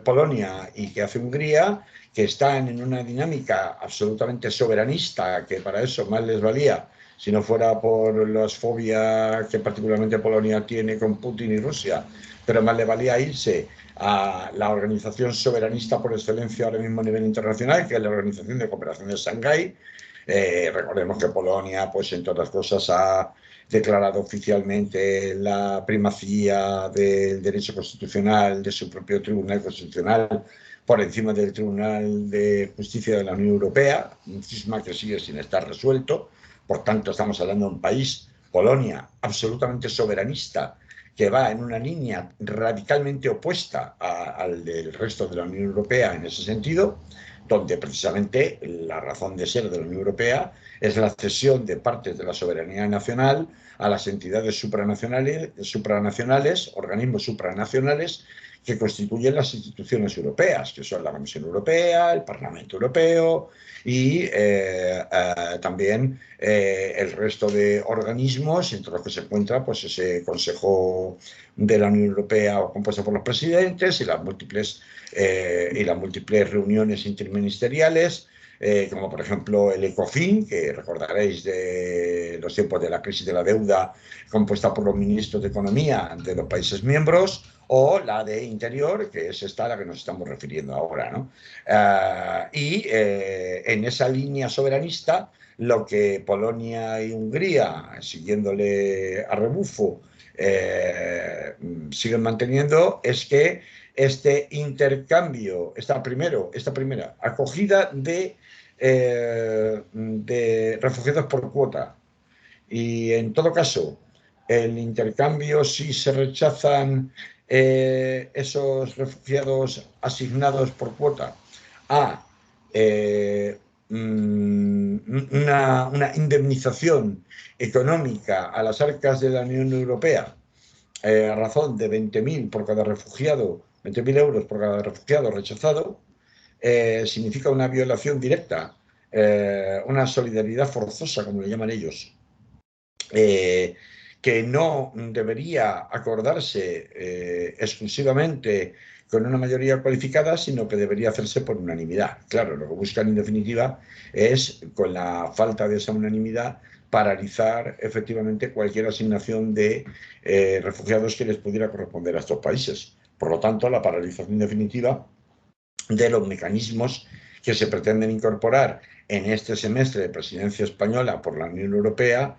Polonia y que hace Hungría, que están en una dinámica absolutamente soberanista, que para eso más les valía, si no fuera por las fobias que particularmente Polonia tiene con Putin y Rusia, pero más le valía irse a la organización soberanista por excelencia ahora mismo a nivel internacional, que es la Organización de Cooperación de Shanghái. Recordemos que Polonia, pues entre otras cosas, ha declarado oficialmente la primacía del derecho constitucional de su propio Tribunal Constitucional por encima del Tribunal de Justicia de la Unión Europea, un cisma que sigue sin estar resuelto. Por tanto, estamos hablando de un país, Polonia, absolutamente soberanista, que va en una línea radicalmente opuesta al del resto de la Unión Europea en ese sentido, donde precisamente la razón de ser de la Unión Europea es la cesión de partes de la soberanía nacional a las entidades supranacionales, organismos supranacionales que constituyen las instituciones europeas, que son la Comisión Europea, el Parlamento Europeo y también el resto de organismos, entre los que se encuentra pues, ese Consejo de la Unión Europea compuesto por los presidentes y las múltiples reuniones interministeriales, como por ejemplo el ECOFIN, que recordaréis de los tiempos de la crisis de la deuda, compuesta por los ministros de Economía de los países miembros, o la de Interior, que es esta a la que nos estamos refiriendo ahora, ¿no? En esa línea soberanista, lo que Polonia y Hungría, siguiéndole a rebufo, siguen manteniendo es que este intercambio, esta primera acogida de refugiados por cuota, y en todo caso el intercambio, si se rechazan esos refugiados asignados por cuota a una indemnización económica a las arcas de la Unión Europea, a razón de 20.000 por cada refugiado, 20.000 euros por cada refugiado rechazado, significa una violación directa, una solidaridad forzosa, como le llaman ellos, que no debería acordarse exclusivamente con una mayoría cualificada, sino que debería hacerse por unanimidad. Claro, lo que buscan en definitiva es, con la falta de esa unanimidad, paralizar efectivamente cualquier asignación de refugiados que les pudiera corresponder a estos países. Por lo tanto, la paralización definitiva de los mecanismos que se pretenden incorporar en este semestre de presidencia española por la Unión Europea,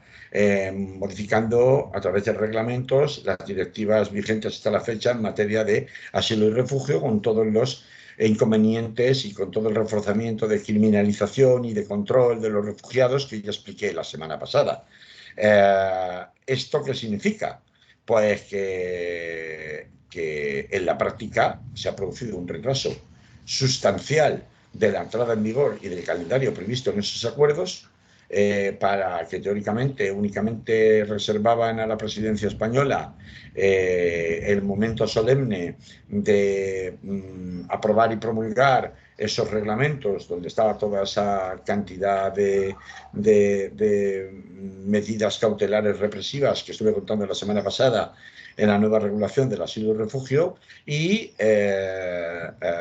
modificando a través de reglamentos las directivas vigentes hasta la fecha en materia de asilo y refugio, con todos los inconvenientes y con todo el reforzamiento de criminalización y de control de los refugiados que ya expliqué la semana pasada. ¿Esto qué significa? Pues que en la práctica se ha producido un retraso sustancial de la entrada en vigor y del calendario previsto en esos acuerdos, para que teóricamente únicamente reservaban a la presidencia española el momento solemne de aprobar y promulgar esos reglamentos donde estaba toda esa cantidad de medidas cautelares represivas que estuve contando la semana pasada en la nueva regulación del asilo y refugio, y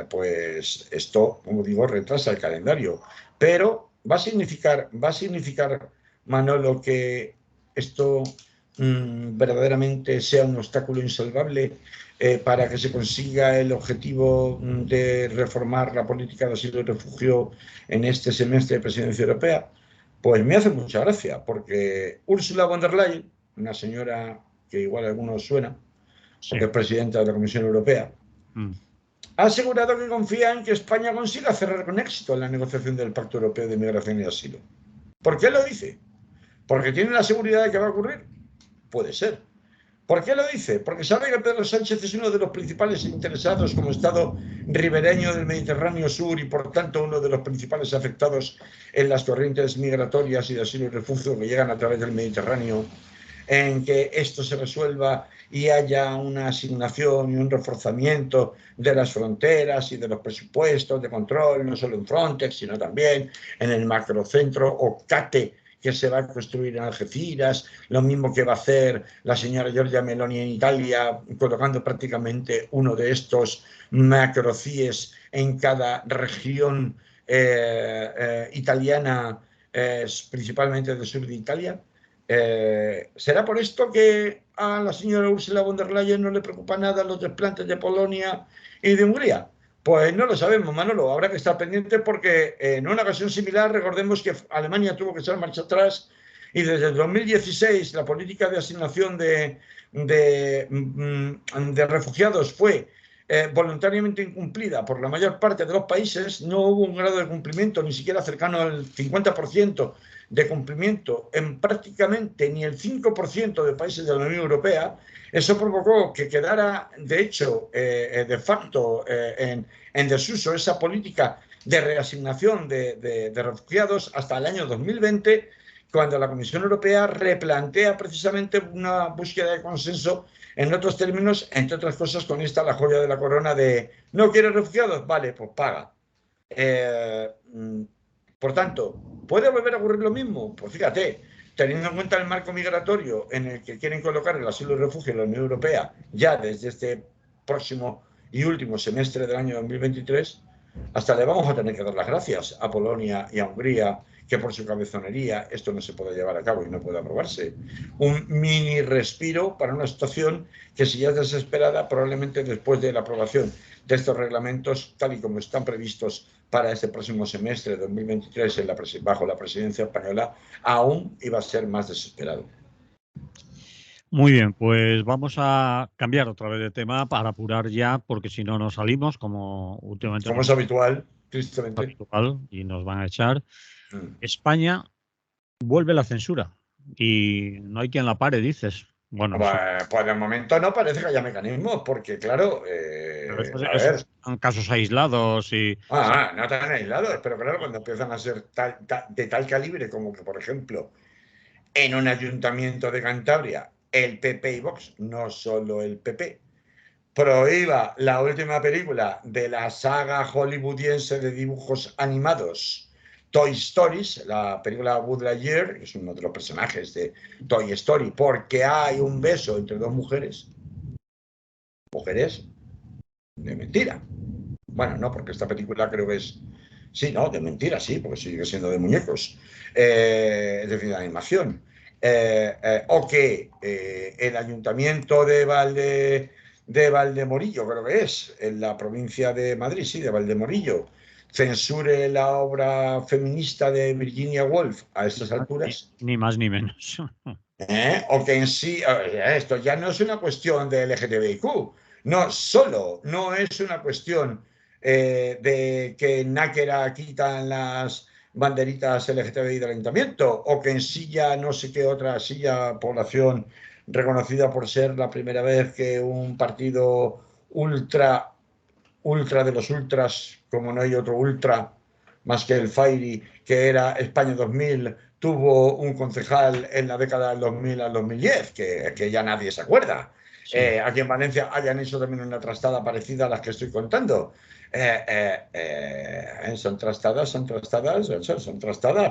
pues esto, como digo, retrasa el calendario. Pero va a significar, Manolo, que esto verdaderamente sea un obstáculo insalvable para que se consiga el objetivo de reformar la política de asilo y refugio en este semestre de presidencia europea. Pues me hace mucha gracia, porque Ursula von der Leyen, una señora que igual a algunos suena, porque es presidenta de la Comisión Europea, ha asegurado que confía en que España consiga cerrar con éxito la negociación del Pacto Europeo de Migración y Asilo. ¿Por qué lo dice? ¿Porque tiene la seguridad de que va a ocurrir? Puede ser. ¿Por qué lo dice? Porque sabe que Pedro Sánchez es uno de los principales interesados como Estado ribereño del Mediterráneo Sur y por tanto uno de los principales afectados en las corrientes migratorias y de asilo y refugio que llegan a través del Mediterráneo, en que esto se resuelva y haya una asignación y un reforzamiento de las fronteras y de los presupuestos de control, no solo en Frontex, sino también en el macrocentro o CATE que se va a construir en Algeciras, lo mismo que va a hacer la señora Giorgia Meloni en Italia, colocando prácticamente uno de estos macro-CIES en cada región italiana, principalmente del sur de Italia. ¿Será por esto que a la señora Ursula von der Leyen no le preocupa nada los desplantes de Polonia y de Hungría? Pues no lo sabemos, Manolo. Habrá que estar pendiente porque en una ocasión similar, recordemos que Alemania tuvo que echar marcha atrás y desde el 2016 la política de asignación de refugiados fue voluntariamente incumplida por la mayor parte de los países. No hubo un grado de cumplimiento ni siquiera cercano al 50% de cumplimiento en prácticamente ni el 5% de países de la Unión Europea. Eso provocó que quedara, de hecho, de facto, en desuso esa política de reasignación de refugiados hasta el año 2020, cuando la Comisión Europea replantea precisamente una búsqueda de consenso en otros términos, entre otras cosas, con esta la joya de la corona de ¿no quieres refugiados? Vale, pues paga. Por tanto, ¿puede volver a ocurrir lo mismo? Pues fíjate, teniendo en cuenta el marco migratorio en el que quieren colocar el asilo y refugio en la Unión Europea ya desde este próximo y último semestre del año 2023, hasta le vamos a tener que dar las gracias a Polonia y a Hungría que por su cabezonería esto no se puede llevar a cabo y no puede aprobarse. Un mini respiro para una situación que, si ya es desesperada, probablemente después de la aprobación de estos reglamentos, tal y como están previstos para este próximo semestre de 2023 bajo la presidencia española, aún iba a ser más desesperado. Muy bien, pues vamos a cambiar otra vez de tema para apurar ya, porque si no nos salimos, como últimamente como es habitual, tristemente. Y nos van a echar. España vuelve la censura y no hay quien la pare, dices. Bueno, pues de momento no parece que haya mecanismos, porque claro, a ver. Son casos aislados y... No tan aislados, pero claro, cuando empiezan a ser de tal calibre como que, por ejemplo, en un ayuntamiento de Cantabria, el PP y Vox, no solo el PP, prohíba la última película de la saga hollywoodiense de dibujos animados, Toy Stories, la película Buzz Lightyear, que es uno de los personajes de Toy Story, porque hay un beso entre dos mujeres de mentira. Bueno, no, porque esta película creo que es... Sí, no, de mentira, sí, porque sigue siendo de muñecos. Es decir, de animación. O que el ayuntamiento de Valdemorillo, creo que es, en la provincia de Madrid, sí, de Valdemorillo, censure la obra feminista de Virginia Woolf a estas alturas. Ni más ni menos. O que en sí, esto ya no es una cuestión de LGTBIQ, no es una cuestión de que en Náquera quitan las banderitas LGTBI del ayuntamiento, o que en Silla no sé qué otra Silla, población reconocida por ser la primera vez que un partido ultra, ultra de los ultras, como no hay otro ultra más que el Fairy, que era España 2000, tuvo un concejal en la década del 2000 al 2010, que ya nadie se acuerda. Sí. Aquí en Valencia hayan hecho también una trastada parecida a las que estoy contando. Son trastadas,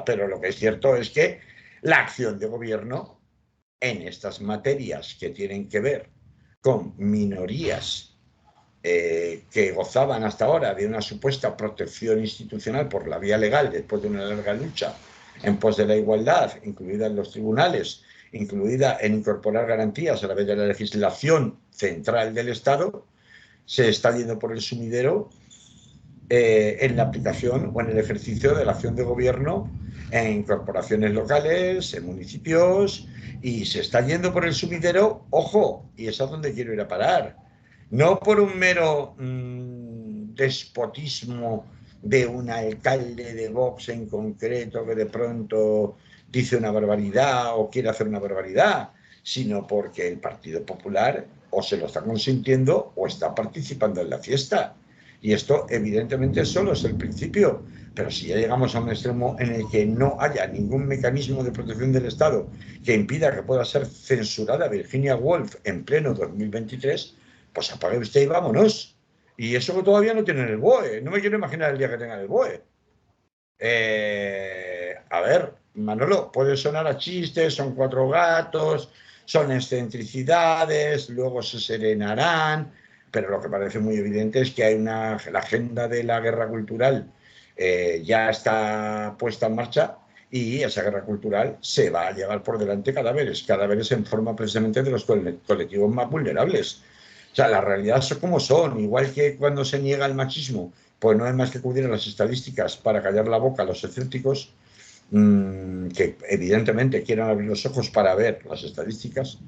pero lo que es cierto es que la acción de gobierno en estas materias que tienen que ver con minorías que gozaban hasta ahora de una supuesta protección institucional por la vía legal después de una larga lucha en pos de la igualdad, incluida en los tribunales, incluida en incorporar garantías a través de la legislación central del Estado, se está yendo por el sumidero en la aplicación o en el ejercicio de la acción de gobierno en corporaciones locales, en municipios, y se está yendo por el sumidero, ojo, y es a donde quiero ir a parar, no por un mero despotismo de un alcalde de Vox en concreto que de pronto dice una barbaridad o quiere hacer una barbaridad, sino porque el Partido Popular o se lo está consintiendo o está participando en la fiesta. Y esto evidentemente solo es el principio, pero si ya llegamos a un extremo en el que no haya ningún mecanismo de protección del Estado que impida que pueda ser censurada Virginia Woolf en pleno 2023, pues apague usted y vámonos. Y eso que todavía no tienen el BOE, no me quiero imaginar el día que tengan el BOE. A ver, Manolo, puede sonar a chistes, son 4 gatos, son excentricidades, luego se serenarán, pero lo que parece muy evidente es que hay la agenda de la guerra cultural ya está puesta en marcha y esa guerra cultural se va a llevar por delante cadáveres en forma precisamente de los colectivos más vulnerables. O sea, las realidades son como son, igual que cuando se niega el machismo, pues no hay más que acudir a las estadísticas para callar la boca a los escépticos, que evidentemente quieran abrir los ojos para ver las estadísticas,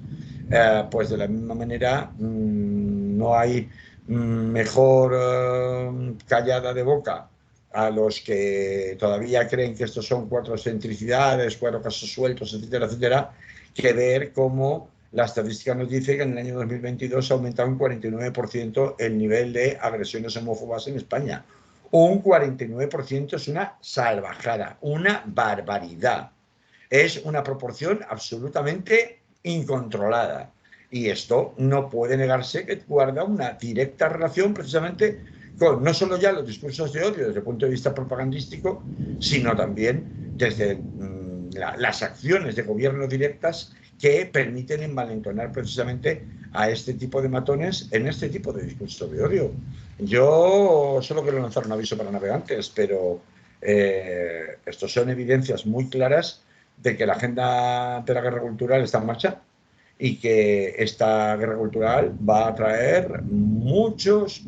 pues de la misma manera no hay mejor callada de boca a los que todavía creen que estos son 4 excentricidades, 4 casos sueltos, etcétera, etcétera, que ver cómo la estadística nos dice que en el año 2022 ha aumentado un 49% el nivel de agresiones homófobas en España. Un 49% es una salvajada, una barbaridad. Es una proporción absolutamente incontrolada. Y esto no puede negarse que guarda una directa relación precisamente con no solo ya los discursos de odio desde el punto de vista propagandístico, sino también desde las acciones de gobierno directas que permiten envalentonar precisamente a este tipo de matones en este tipo de discursos de odio. Yo solo quiero lanzar un aviso para navegantes, pero estos son evidencias muy claras de que la agenda de la guerra cultural está en marcha y que esta guerra cultural va a traer muchas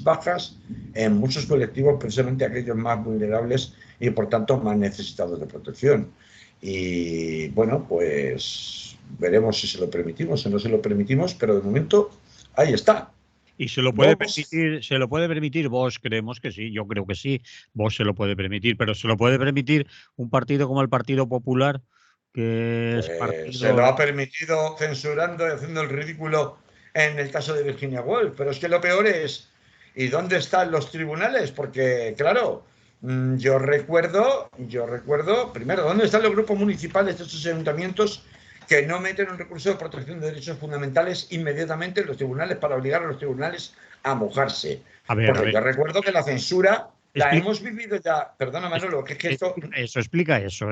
bajas en muchos colectivos, precisamente aquellos más vulnerables y por tanto más necesitados de protección. Y bueno, pues veremos si se lo permitimos o no se lo permitimos, pero de momento ahí está. ¿Y se lo puede permitir Vox? Creemos que sí, yo creo que sí, Vox se lo puede permitir, pero ¿se lo puede permitir un partido como el Partido Popular? Que es partido... Se lo ha permitido censurando y haciendo el ridículo en el caso de Virginia Woolf, pero es que lo peor es, ¿y dónde están los tribunales? Porque, claro, yo recuerdo, primero, ¿dónde están los grupos municipales de estos ayuntamientos que no meten un recurso de protección de derechos fundamentales inmediatamente en los tribunales para obligar a los tribunales a mojarse? Porque yo recuerdo que la censura la hemos vivido ya. Perdona, Manolo, que es que esto... Explica eso.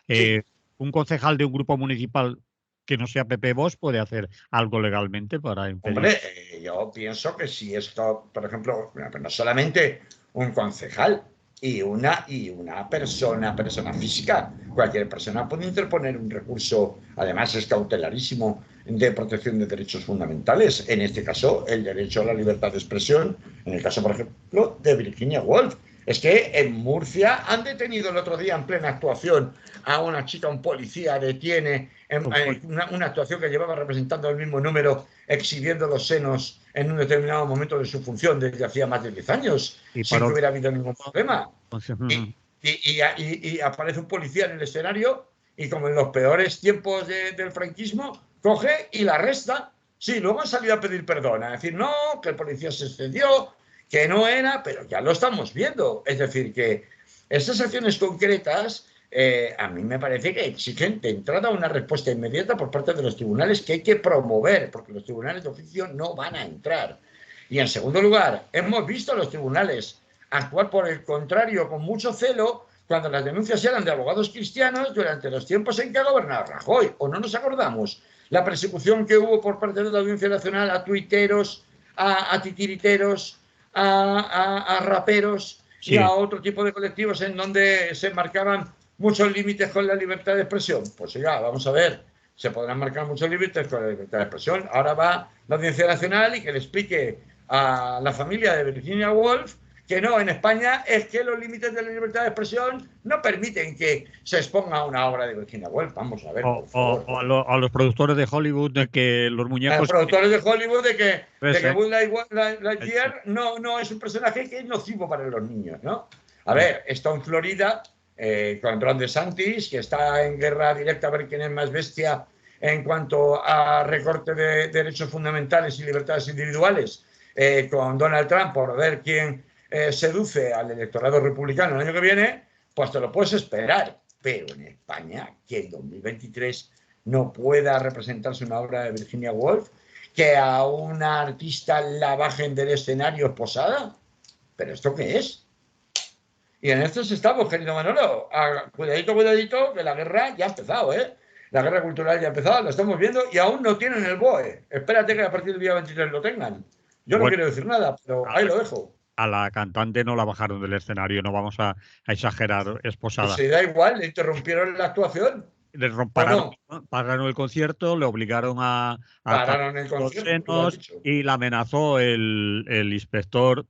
Sí. Un concejal de un grupo municipal que no sea PP Vox puede hacer algo legalmente para impedir. Hombre, yo pienso que si esto, por ejemplo, no solamente un concejal y una persona física, cualquier persona puede interponer un recurso, además es cautelarísimo, de protección de derechos fundamentales, en este caso el derecho a la libertad de expresión, en el caso, por ejemplo, de Virginia Woolf. Es que en Murcia han detenido el otro día en plena actuación a una chica, un policía detiene una actuación que llevaba representando el mismo número, exhibiendo los senos en un determinado momento de su función desde hacía más de 10 años, Y sin para que hubiera habido ningún problema. Ujú. Y aparece un policía en el escenario y como en los peores tiempos del franquismo, coge y la arresta. Sí, luego han salido a pedir perdón, a decir, no, que el policía se excedió, que no era, pero ya lo estamos viendo. Es decir, que esas acciones concretas a mí me parece que exigen de entrada una respuesta inmediata por parte de los tribunales que hay que promover, porque los tribunales de oficio no van a entrar. Y en segundo lugar, hemos visto a los tribunales actuar por el contrario con mucho celo cuando las denuncias eran de abogados cristianos durante los tiempos en que ha gobernado Rajoy. ¿O no nos acordamos? La persecución que hubo por parte de la Audiencia Nacional a tuiteros, a titiriteros, a raperos y Sí, a otro tipo de colectivos en donde se marcaban muchos límites con la libertad de expresión. Pues ya, vamos a ver, se podrán marcar muchos límites con la libertad de expresión. Ahora va la Audiencia Nacional y que le explique a la familia de Virginia Woolf que no, en España es que los límites de la libertad de expresión no permiten que se exponga una obra de Virginia Woolf. Vamos a ver, por favor. a los productores de Hollywood de que los A los muñecos. productores de Hollywood de que Ese, Buzz Lightyear no es un personaje que es nocivo para los niños, ¿no? A mm, ver, está en Florida con Ron DeSantis, que está en guerra directa a ver quién es más bestia en cuanto a recorte de derechos fundamentales y libertades individuales, con Donald Trump por ver quién seduce al electorado republicano el año que viene, pues te lo puedes esperar. Pero en España, que en 2023 no pueda representarse una obra de Virginia Woolf, que a una artista la bajen del escenario esposada. ¿Pero esto qué es? Y en esto estamos, querido Manolo. Cuidadito, cuidadito, que la guerra ya ha empezado, ¿eh? La guerra cultural ya ha empezado, lo estamos viendo y aún no tienen el BOE. Espérate que a partir del día 23 lo tengan. Yo no bueno, quiero decir nada, pero ahí lo dejo. a la cantante no la bajaron del escenario, no vamos a exagerar, Pues esposada. se da igual, le interrumpieron la actuación. ¿O Pararon, no? pararon el concierto, le obligaron a tapar Pararon el los concierto, tú lo has senos dicho. y la amenazó el inspector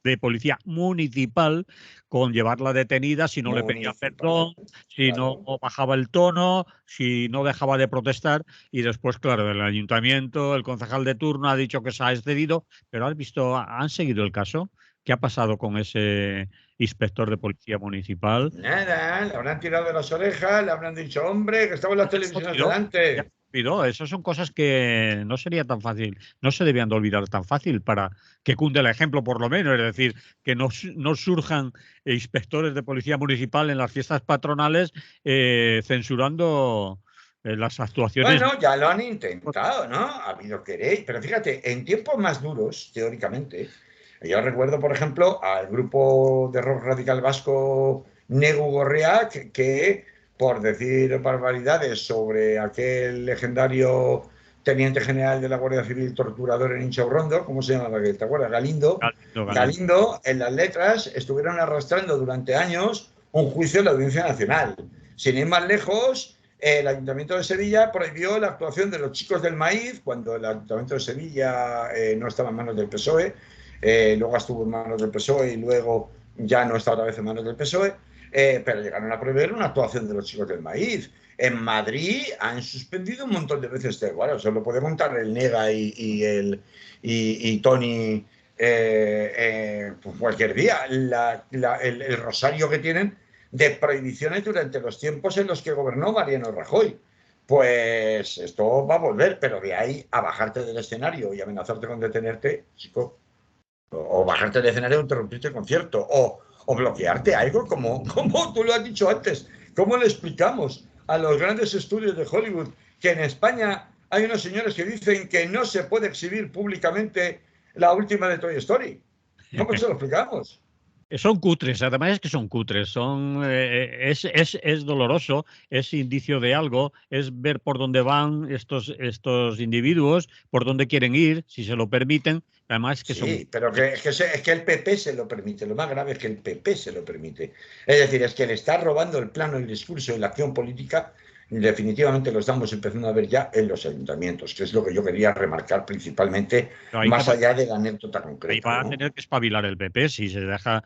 de policía municipal con llevarla detenida si no le pedía Municipal, perdón, si no claro. bajaba el tono, si no dejaba de protestar. Y después, claro, el ayuntamiento, el concejal de turno ha dicho que se ha excedido, pero has visto, han seguido el caso. ¿Qué ha pasado con ese inspector de policía municipal? Nada, le habrán tirado de las orejas, le habrán dicho, hombre, que estamos en las Ya se televisiones olvidó, ya se delante. olvidó. Esas son cosas que no sería tan fácil, no se debían de olvidar tan fácil para que cunde el ejemplo, por lo menos. Es decir, que no surjan inspectores de policía municipal en las fiestas patronales censurando las actuaciones. Bueno, ya lo han intentado, ¿no? Ha habido querer, pero fíjate, en tiempos más duros, teóricamente, yo recuerdo, por ejemplo, al grupo de rock radical vasco Negu Gorriak, que por decir barbaridades sobre aquel legendario teniente general de la Guardia Civil torturador en Inchaurrondo, ¿cómo se llamaba? ¿Te acuerdas? Galindo. Galindo, Galindo. Galindo, en las letras, estuvieron arrastrando durante años un juicio en la Audiencia Nacional. Sin ir más lejos, el Ayuntamiento de Sevilla prohibió la actuación de los Chicos del Maíz cuando el Ayuntamiento de Sevilla no estaba en manos del PSOE, luego estuvo en manos del PSOE y luego ya no está otra vez en manos del PSOE, pero llegaron a prohibir una actuación de los Chicos del Maíz. En Madrid han suspendido un montón de veces, bueno, se lo puede montar el Nega y Tony pues cualquier día, el rosario que tienen de prohibiciones durante los tiempos en los que gobernó Mariano Rajoy. Pues esto va a volver, pero de ahí a bajarte del escenario y amenazarte con detenerte, chico, o bajarte del escenario o interrumpirte el concierto, o bloquearte algo, como tú lo has dicho antes. ¿Cómo le explicamos a los grandes estudios de Hollywood que en España hay unos señores que dicen que no se puede exhibir públicamente la última de Toy Story? ¿Cómo se lo explicamos? Son cutres, además es que son cutres, es doloroso, es indicio de algo, es ver por dónde van estos individuos, por dónde quieren ir, si se lo permiten, además es que son. Sí, pero es que el PP se lo permite. Lo más grave es que el PP se lo permite. Es decir, es que le está robando el plano, el discurso y la acción política. Definitivamente lo estamos empezando a ver ya en los ayuntamientos, que es lo que yo quería remarcar principalmente, Ahí, más allá de la anécdota ahí concreta, va a ¿no? tener que espabilar el PP si se deja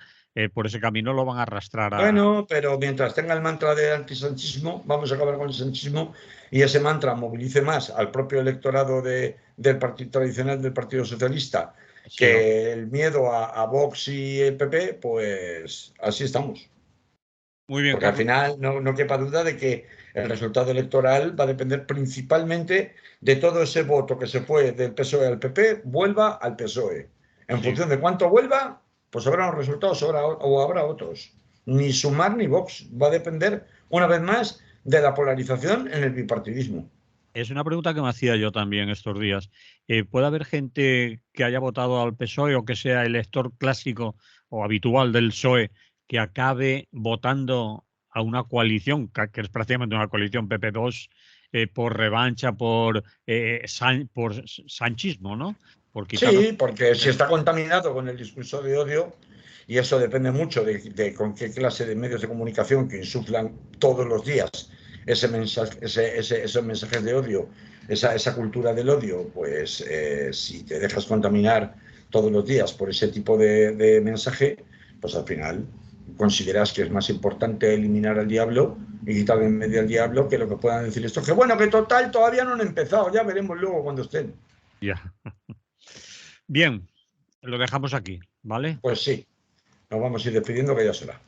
por ese camino lo van a arrastrar a... Bueno, pero mientras tenga el mantra del antisanchismo, vamos a acabar con el sanchismo y ese mantra movilice más al propio electorado del partido tradicional del Partido Socialista Sí, que el miedo a Vox y el PP, pues así estamos. muy bien, Porque al Carlos. final no quepa duda de que el resultado electoral va a depender principalmente de todo ese voto que se fue del PSOE al PP, vuelva al PSOE. En Sí. función de cuánto vuelva, pues habrá unos resultados o habrá otros. Ni Sumar ni Vox. Va a depender, una vez más, de la polarización en el bipartidismo. Es una pregunta que me hacía yo también estos días. ¿Puede haber gente que haya votado al PSOE o que sea elector clásico o habitual del PSOE que acabe votando a una coalición, que es prácticamente una coalición PP2, por revancha, por sanchismo, ¿no? Por quitarlo. Sí, porque si está contaminado con el discurso de odio, y eso depende mucho de con qué clase de medios de comunicación que insuflan todos los días ese mensaje, esos mensajes de odio, esa cultura del odio, pues si te dejas contaminar todos los días por ese tipo de mensaje, pues al final consideras que es más importante eliminar al diablo y quitar de en medio al diablo que lo que puedan decir esto, que bueno, que total todavía no han empezado, ya veremos luego cuando estén. Ya. Bien, lo dejamos aquí, ¿vale? Pues sí. Nos vamos a ir despidiendo que ya será.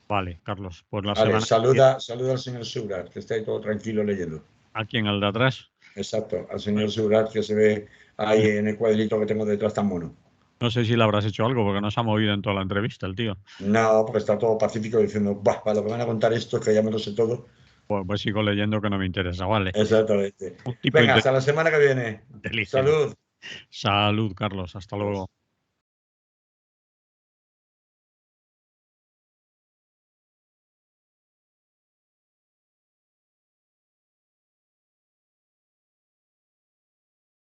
Vale, Carlos. Pues la Vale, semana que viene, saluda al señor Segurat, que está ahí todo tranquilo leyendo. aquí en el de atrás. Exacto, al señor Segurat que se ve ahí en el cuadrito que tengo detrás tan mono. No sé si le habrás hecho algo porque no se ha movido en toda la entrevista el tío. No, porque está todo pacífico diciendo, bah, para lo que van a contar esto, que ya me lo sé todo. Pues sigo leyendo que no me interesa, vale. Exactamente. Un tipo Venga, hasta la semana que viene. inteligente. Salud. Salud, Carlos. Hasta luego.